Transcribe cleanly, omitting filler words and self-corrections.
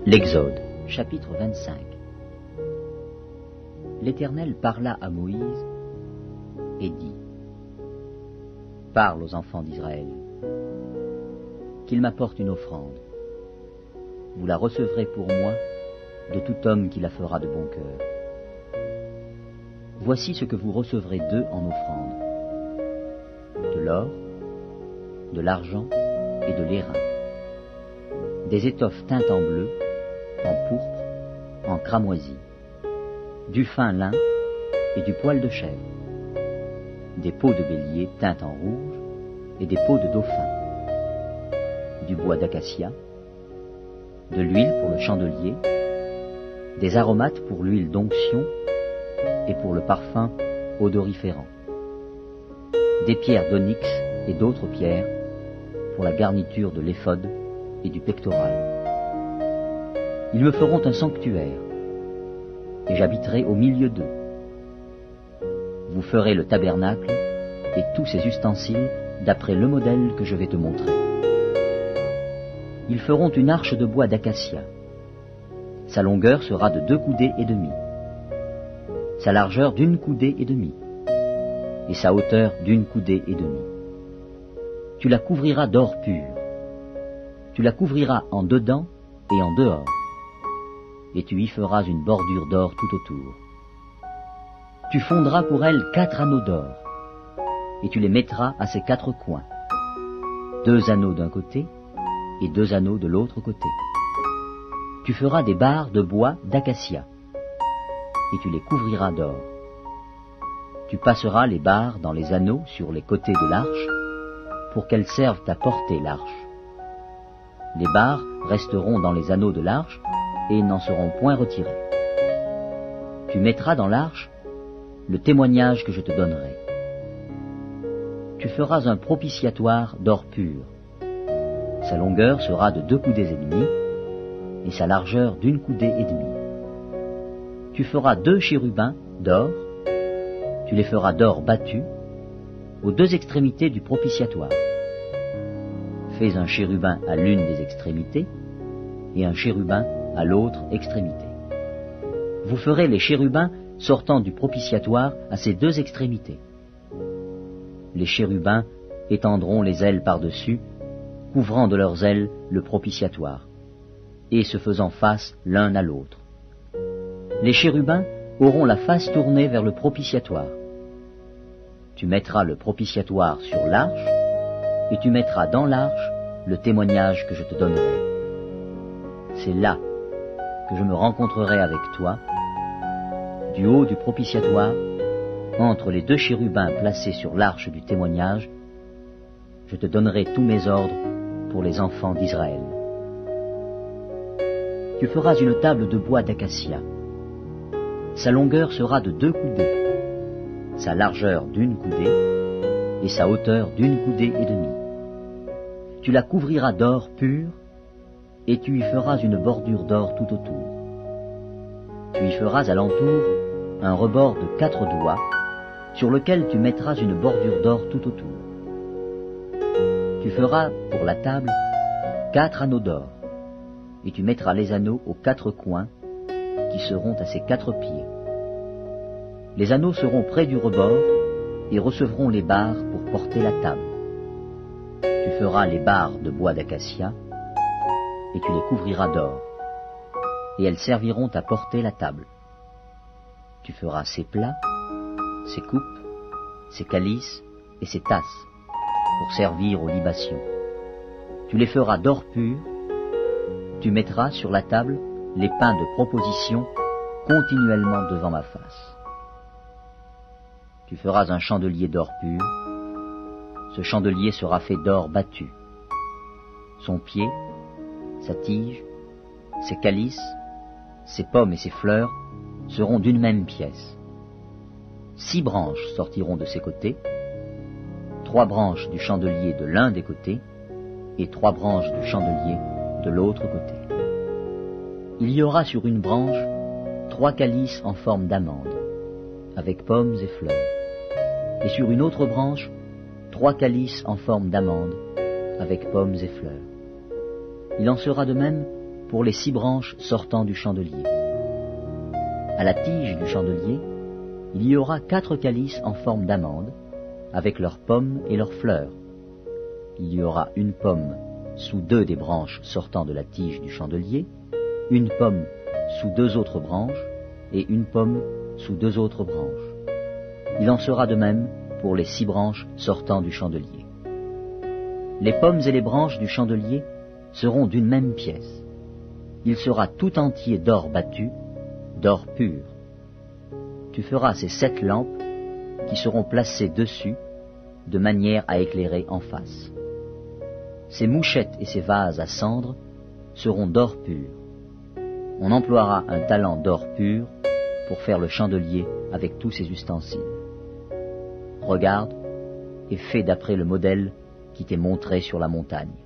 L'Exode, chapitre 25. L'Éternel parla à Moïse et dit : Parle aux enfants d'Israël, qu'ils m'apportent une offrande. Vous la recevrez pour moi de tout homme qui la fera de bon cœur. Voici ce que vous recevrez d'eux en offrande : de l'or, de l'argent et de l'airain, des étoffes teintes en bleu, en pourpre, en cramoisi, du fin lin et du poil de chèvre, des peaux de bélier teintes en rouge et des peaux de dauphin, du bois d'acacia, de l'huile pour le chandelier, des aromates pour l'huile d'onction et pour le parfum odoriférant, des pierres d'onyx et d'autres pierres pour la garniture de l'éphod et du pectoral. Ils me feront un sanctuaire, et j'habiterai au milieu d'eux. Vous ferez le tabernacle et tous ses ustensiles d'après le modèle que je vais te montrer. Ils feront une arche de bois d'acacia. Sa longueur sera de 2 coudées et demie, sa largeur d'1 coudée et demie, et sa hauteur d'1 coudée et demie. Tu la couvriras d'or pur. Tu la couvriras en dedans et en dehors, et tu y feras une bordure d'or tout autour. Tu fondras pour elle 4 anneaux d'or, et tu les mettras à ses 4 coins, 2 anneaux d'un côté et 2 anneaux de l'autre côté. Tu feras des barres de bois d'acacia, et tu les couvriras d'or. Tu passeras les barres dans les anneaux sur les côtés de l'arche, pour qu'elles servent à porter l'arche. Les barres resteront dans les anneaux de l'arche, et n'en seront point retirées. Tu mettras dans l'arche le témoignage que je te donnerai. Tu feras un propitiatoire d'or pur. Sa longueur sera de 2 coudées et demie, et sa largeur d'1 coudée et demie. Tu feras 2 chérubins d'or, tu les feras d'or battu, aux 2 extrémités du propitiatoire. Fais un chérubin à l'une des extrémités, et un chérubin à l'autre extrémité. Vous ferez les chérubins sortant du propitiatoire à ces 2 extrémités. Les chérubins étendront les ailes par-dessus, couvrant de leurs ailes le propitiatoire, et se faisant face l'un à l'autre. Les chérubins auront la face tournée vers le propitiatoire. Tu mettras le propitiatoire sur l'arche, et tu mettras dans l'arche le témoignage que je te donnerai. C'est là que je me rencontrerai avec toi, du haut du propitiatoire, entre les 2 chérubins placés sur l'arche du témoignage. Je te donnerai tous mes ordres pour les enfants d'Israël. Tu feras une table de bois d'acacia. Sa longueur sera de 2 coudées, sa largeur d'1 coudée, et sa hauteur d'1 coudée et demie. Tu la couvriras d'or pur, et tu y feras une bordure d'or tout autour. Tu y feras à l'entour un rebord de 4 doigts, sur lequel tu mettras une bordure d'or tout autour. Tu feras pour la table 4 anneaux d'or, et tu mettras les anneaux aux 4 coins, qui seront à ses 4 pieds. Les anneaux seront près du rebord, et recevront les barres pour porter la table. Tu feras les barres de bois d'acacia, et tu les couvriras d'or, et elles serviront à porter la table. Tu feras ses plats, ses coupes, ses calices et ses tasses, pour servir aux libations. Tu les feras d'or pur. Tu mettras sur la table les pains de proposition continuellement devant ma face. Tu feras un chandelier d'or pur. Ce chandelier sera fait d'or battu. Son pied, sa tige, ses calices, ses pommes et ses fleurs seront d'une même pièce. 6 branches sortiront de ses côtés, 3 branches du chandelier de l'un des côtés, et 3 branches du chandelier de l'autre côté. Il y aura sur une branche 3 calices en forme d'amande, avec pommes et fleurs, et sur une autre branche 3 calices en forme d'amande, avec pommes et fleurs. Il en sera de même pour les 6 branches sortant du chandelier. À la tige du chandelier, il y aura 4 calices en forme d'amande, avec leurs pommes et leurs fleurs. Il y aura une pomme sous 2 des branches sortant de la tige du chandelier, une pomme sous 2 autres branches, et une pomme sous 2 autres branches. Il en sera de même pour les 6 branches sortant du chandelier. Les pommes et les branches du chandelier seront d'une même pièce. Il sera tout entier d'or battu, d'or pur. Tu feras ces 7 lampes qui seront placées dessus, de manière à éclairer en face. Ces mouchettes et ces vases à cendre seront d'or pur. On emploiera un talent d'or pur pour faire le chandelier avec tous ses ustensiles. Regarde et fais d'après le modèle qui t'est montré sur la montagne.